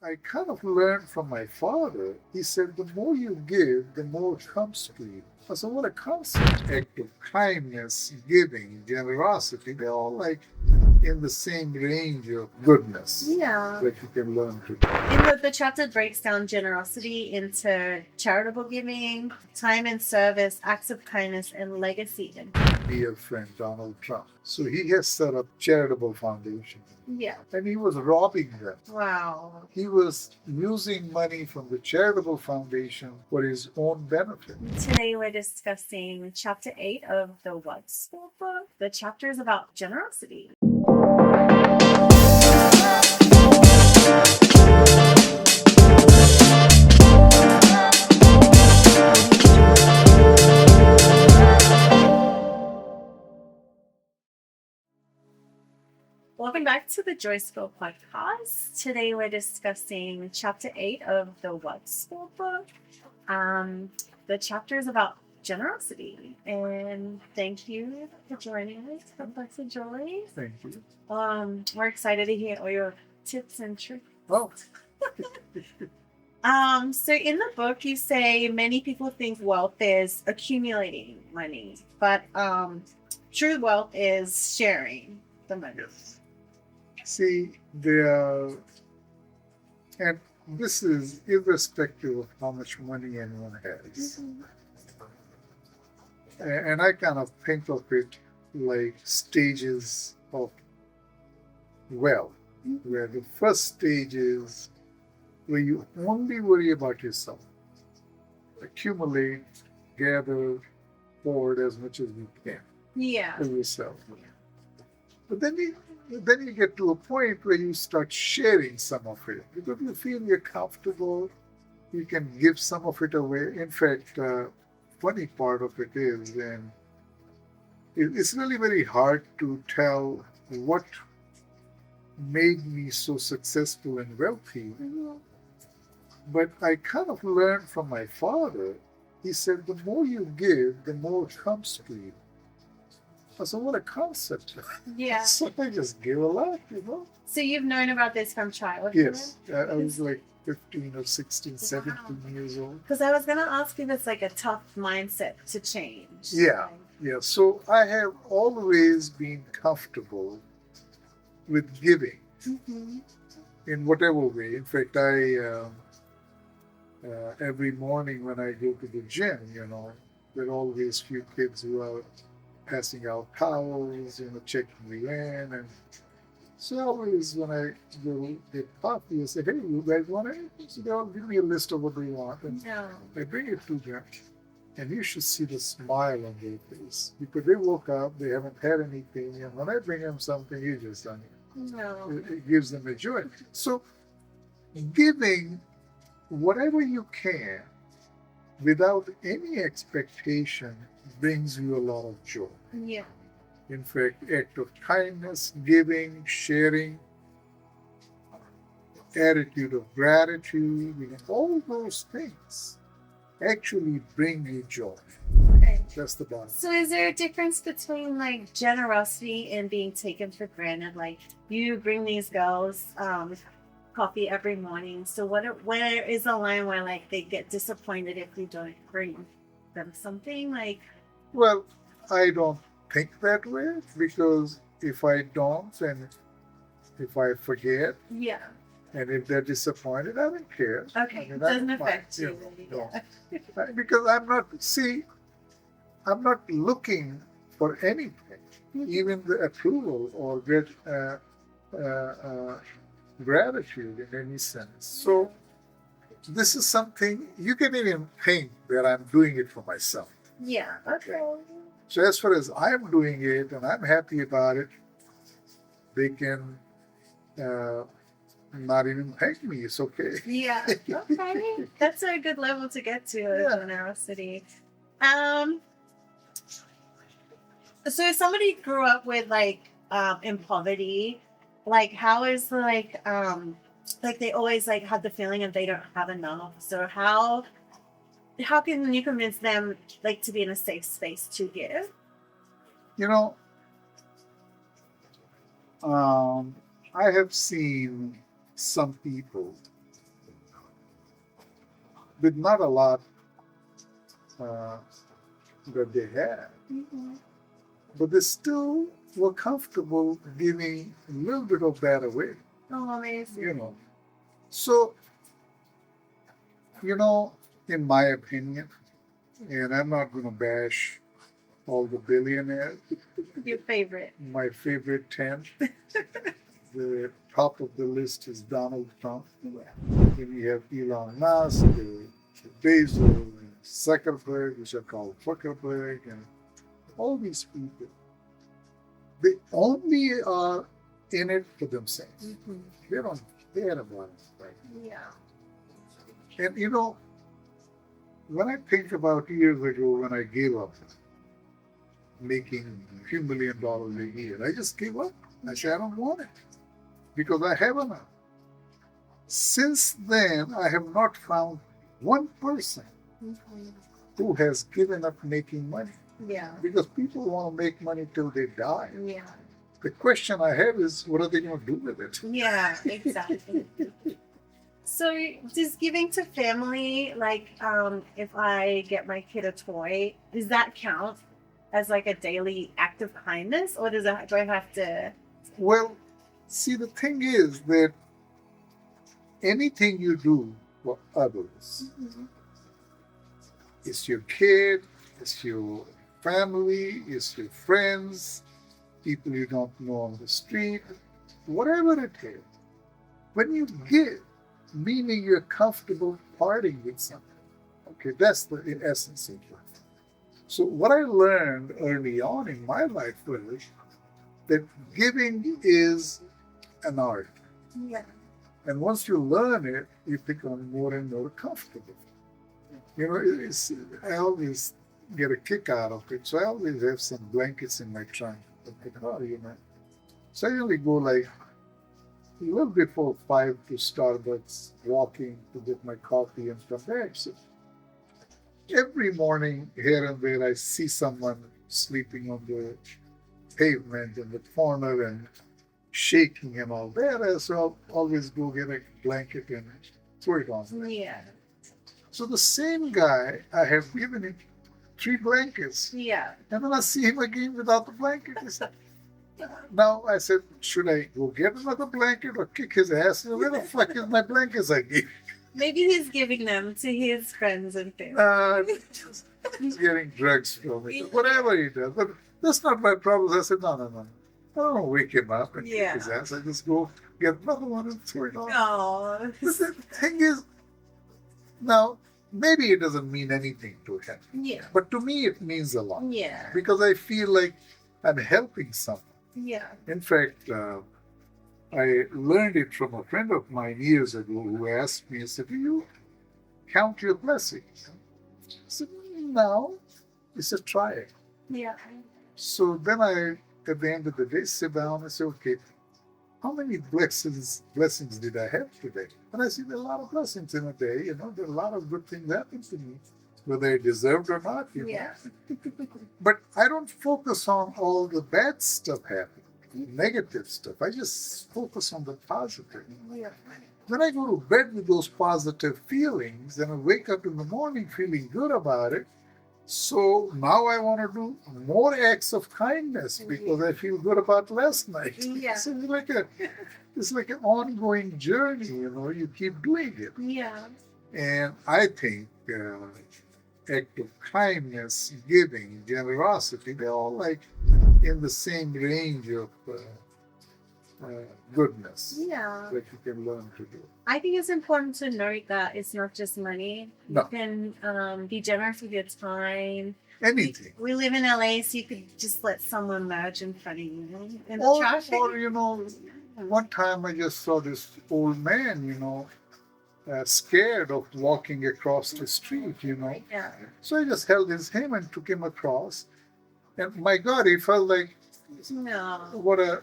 I kind of learned from my father. He said, the more you give, the more comes to you. So what a concept, act of kindness, giving, generosity, they're all like in the same range of goodness Yeah. that you can learn to. In the chapter breaks down generosity into charitable giving, time and service, acts of kindness, and legacy. Dear friend Donald Trump. So he has set up charitable foundation. Yeah. And he was robbing them. Wow. He was using money from the charitable foundation for his own benefit. Today we're discussing chapter 8 of the WealthScore Book. The chapter is about generosity. Welcome back to the JoyScore Podcast. Today we're discussing chapter 8 of the WealthScore Book. The chapter is about generosity. And thank you for joining us, Professor Joy. Thank you. We're excited to hear all your tips and tricks. Oh. So in the book you say many people think wealth is accumulating money, but true wealth is sharing the money. Yes. See, and this is irrespective of how much money anyone has. And I kind of think of it like stages of wealth, where the first stage is where you only worry about yourself. Accumulate, gather, hoard as much as you can for yourself. But then you get to a point where you start sharing some of it because you feel you're comfortable. You can give some of it away. In fact, funny part of it is, and it's really very hard to tell what made me so successful and wealthy. But I kind of learned from my father. He said, the more you give, the more comes to you. So what a concept. Yeah. So I just give a lot, So you've known about this from childhood? Yes. I was like 15 or 16, 17 years old. Because I was going to ask if it's like a tough mindset to change. Yeah. Yeah. So I have always been comfortable with giving in whatever way. In fact, I every morning when I go to the gym, there are always few kids who are passing out towels, checking me in. And so always when I go get coffee, I say, hey, you guys want anything? So they'll give me a list of what they want. And I bring it to them. And you should see the smile on their face. Because they woke up, they haven't had anything. And when I bring them something, you just done it. It gives them a joy. So giving whatever you can without any expectation brings you a lot of joy. Yeah. In fact, act of kindness, giving, sharing, attitude of gratitude, all those things actually bring you joy. Okay. That's the bottom. So is there a difference between like generosity and being taken for granted? Like you bring these girls coffee every morning. So where is the line where like they get disappointed if you don't bring them something? Like, well, I don't think that way because if I don't and if I forget and if they're disappointed, I don't care. Okay, it doesn't affect you. Because I'm not looking for anything, even the approval or gratitude in any sense. So this is something you can even think that I'm doing it for myself. Yeah. Okay. So as far as I'm doing it and I'm happy about it, they can not even thank me. It's okay. Yeah. Okay. That's a good level to get to, generosity. So if somebody grew up with in poverty, how is they always have the feeling of they don't have enough. So how can you convince them to be in a safe space to give? I have seen some people with not a lot uh, that they had, Mhm. but they still were comfortable giving a little bit of that away, Oh, amazing. you know. So, you know, in my opinion, and I'm not going to bash all the billionaires, Your favorite. my favorite 10, the top of the list is Donald Trump. Yeah. Then you have Elon Musk, Bezos, and Zuckerberg, which are called Zuckerberg, and all these people. They only are in it for themselves. Mhm. They don't care about it. Right? Yeah. And you know, when I think about years ago when I gave up making a few $1 million a year, I just gave up. I said, I don't want it because I have enough. Since then, I have not found one person Mhm. who has given up making money Yeah. because people want to make money till they die. Yeah. The question I have is, what are they going to do with it? Yeah, exactly. So does giving to family, like if I get my kid a toy, does that count as like a daily act of kindness, or do I have to? Well, see, the thing is that anything you do for others, Mhm. it's your kid, it's your family, it's your friends, people you don't know on the street, whatever it is. When you give, meaning you're comfortable parting with something. Okay, that's the in essence of it. So what I learned early on in my life was that giving is an art. Yeah. And once you learn it, you become more and more comfortable. You know, I always get a kick out of it. So I always have some blankets in my trunk. You know. So I usually go like a little before 5 to Starbucks, walking to get my coffee and come back. So every morning, here and there, I see someone sleeping on the pavement in the corner and shaking and all that. So I'll always go get a blanket and throw it on. Yeah. So the same guy, I have given him 3 blankets. Yeah. And then I see him again without the blanket. Now I said, should I go get another blanket or kick his ass? Where the fuck is my blankets I gave? Maybe he's giving them to his friends and family. He's getting drugs from it. Whatever he does. But that's not my problem. I said, no. I don't wake him up and kick his ass. I just go get another one and throw it on. Oh. But the thing is, now, maybe it doesn't mean anything to him. Yeah. But to me, it means a lot. Yeah. Because I feel like I'm helping someone. Yeah. In fact, I learned it from a friend of mine years ago who asked me, I said, do you count your blessings? I said, no. He said, try it. Yeah. So then I, at the end of the day, sit down and say, okay, how many blessings did I have today? And I see there are a lot of blessings in a day. You know, there are a lot of good things happen to me, whether I deserved or not. You know? But I don't focus on all the bad stuff happening, negative stuff. I just focus on the positive. Yeah. Then I go to bed with those positive feelings, and I wake up in the morning feeling good about it. So now I want to do more acts of kindness because I feel good about last night. Yeah. So it's like an ongoing journey, you know, you keep doing it. Yeah. And I think act of kindness, giving, generosity, they're all like in the same range of goodness Yeah. that you can learn to do. I think it's important to note that it's not just money. No. You can be generous with your time. Anything. We live in LA, so you could just let someone merge in front of you in the Or, traffic. you know, one time I just saw this old man, you know, scared of walking across the street, you know. Yeah. So I just held his hand and took him across. And my God, he felt like No. what a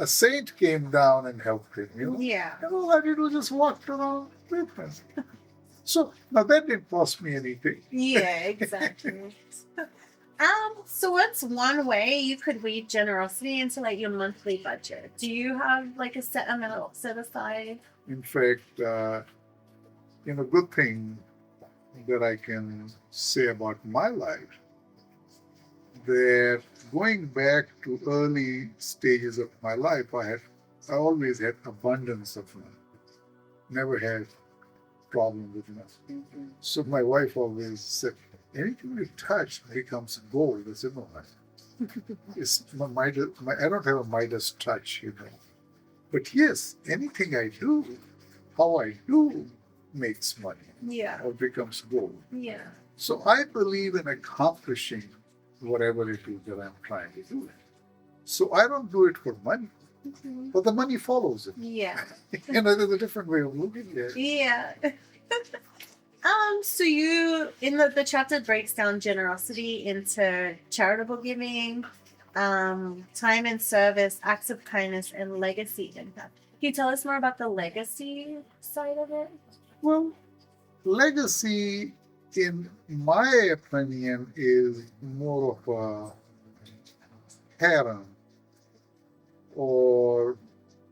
saint came down and helped him, you know. Yeah. And all I did was just walk around with him. So now that didn't cost me anything. Yeah, exactly. So what's one way you could weave generosity into like your monthly budget? Do you have like a set amount set aside? In fact, you know, good thing that I can say about my life, that going back to early stages of my life, I always had abundance of money. Never had problem with money. So my wife always said, anything you touch becomes gold. I said, no, it's I don't have a Midas touch, But yes, anything I do, how I do, makes money Yeah. or becomes gold. Yeah. So I believe in accomplishing whatever it is that I'm trying to do. So I don't do it for money, but the money follows it. Yeah. There's a different way of looking at it. Yeah. So you in the chapter breaks down generosity into charitable giving, time and service, acts of kindness, and legacy impact. Can you tell us more about the legacy side of it? Well, legacy, in my opinion, is more of a pattern or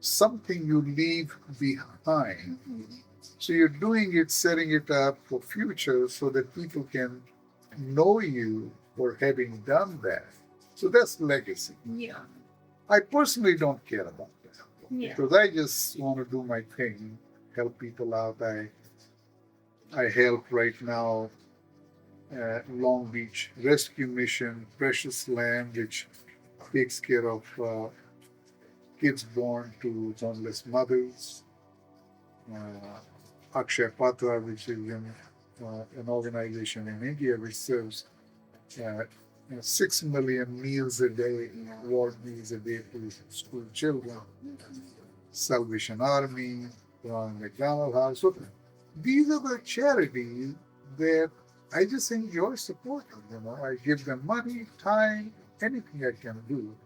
something you leave behind. So you're doing it, setting it up for future so that people can know you for having done that. So that's legacy. Yeah. I personally don't care about that because I just want to do my thing, help people out. I help right now Long Beach Rescue Mission, Precious Land, which takes care of kids born to homeless mothers. Akshaya Patra, which is an organization in India which serves 6 million meals a day, ward meals a day to school children. Salvation Army, Ronald McDonald House. So these are the charities that I just enjoy supporting. I give them money, time, anything I can do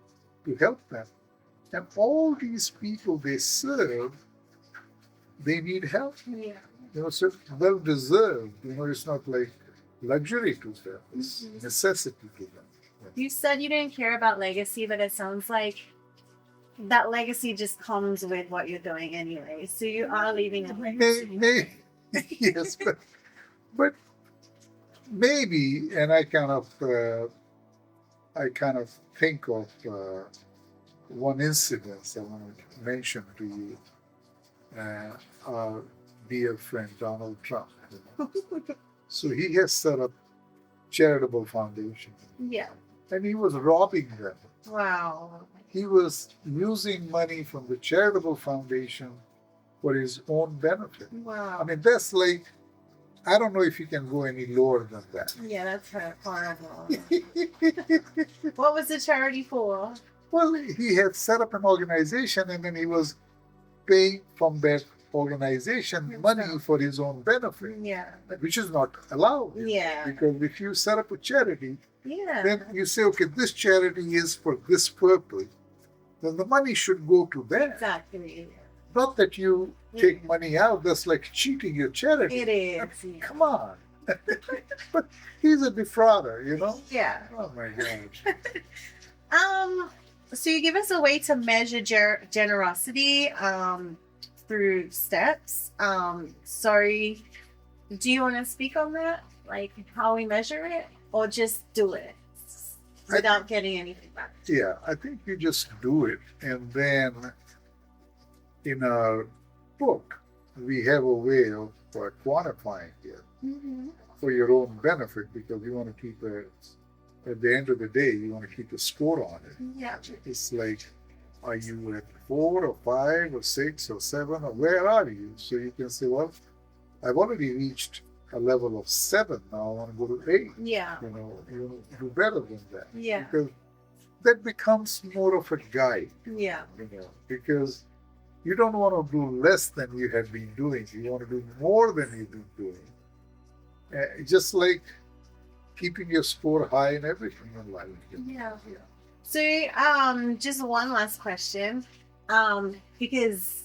to help them. And all these people they serve, they need help. Yeah. So well deserved. It's not like luxury to them; it's necessity to them. You said you didn't care about legacy, but it sounds like that legacy just comes with what you're doing anyway. So you are leaving a legacy. Yes, but maybe, and I kind of think of one incident I want to mention to you. Our dear friend Donald Trump. So he has set up charitable foundation. Yeah. And he was robbing them. Wow. He was using money from the charitable foundation for his own benefit. Wow. I mean, that's like, I don't know if you can go any lower than that. Yeah, that's horrible. What was the charity for? Well, he had set up an organization and then he was paying from that organization money for his own benefit. Yeah. Which is not allowed. Yeah. Because if you set up a charity, yeah, then you say, okay, this charity is for this purpose, then the money should go to that. Exactly. Not that you take money out, that's like cheating your charity. It is. Come on. But he's a defrauder, Yeah. Oh my gosh. So you give us a way to measure generosity through steps. Sorry, do you want to speak on that? Like how we measure it, or just do it without getting anything back? Yeah, I think you just do it, and then in our book we have a way of quantifying it for your own benefit, because you want to keep at the end of the day, you want to keep a score on it. Yeah. It's like, are you at 4 or 5 or 6 or 7, or where are you? So you can say, well, I've already reached a level of 7. Now I want to go to 8. Yeah. You do better than that. Yeah. Because that becomes more of a guide. Yeah. Because you don't want to do less than you have been doing. You want to do more than you've been doing. Just like keeping your score high in everything in life. Yeah. So, just one last question, because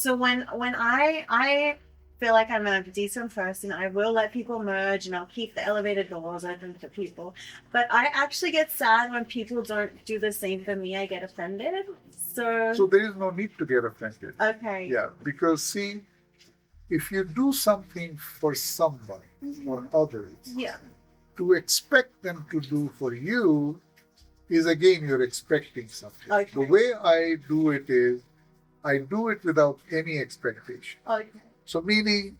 when I feel like I'm a decent person, I will let people merge and I'll keep the elevator doors open for people. But I actually get sad when people don't do the same for me. I get offended. So there is no need to get offended. Okay. Yeah, because see, if you do something for somebody or others, Yeah. to expect them to do for you is again you're expecting something. Okay. The way I do it is I do it without any expectation. Okay. So meaning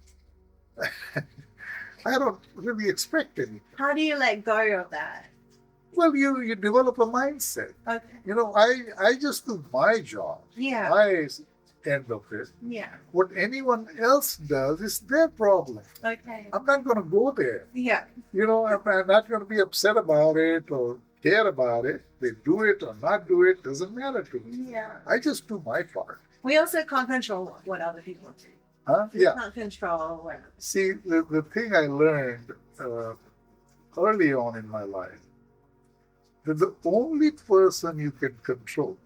I don't really expect anything. How do you let go of that? Well, you develop a mindset. Okay. I just do my job. Yeah. My end of it. Yeah. What anyone else does is their problem. Okay. I'm not going to go there. Yeah. I'm not going to be upset about it or care about it. They do it or not do it, doesn't matter to me. Yeah. I just do my part. We also can't control what other people do. Huh? We Yeah. can't control what. See, the thing I learned early on in my life, that the only person you can control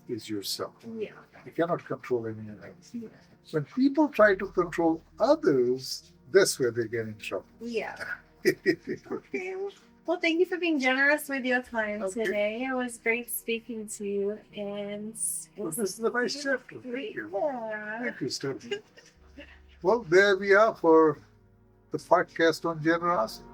is yourself. Yeah. You cannot control anyone else. Yeah. When people try to control others, that's where they get in trouble. Yeah. Okay. Well, thank you for being generous with your time Okay. today. It was great speaking to you, and Well, this is a nice chapter. Thank you. Yeah. Thank you, Stephanie. Well, there we are for the podcast on generosity.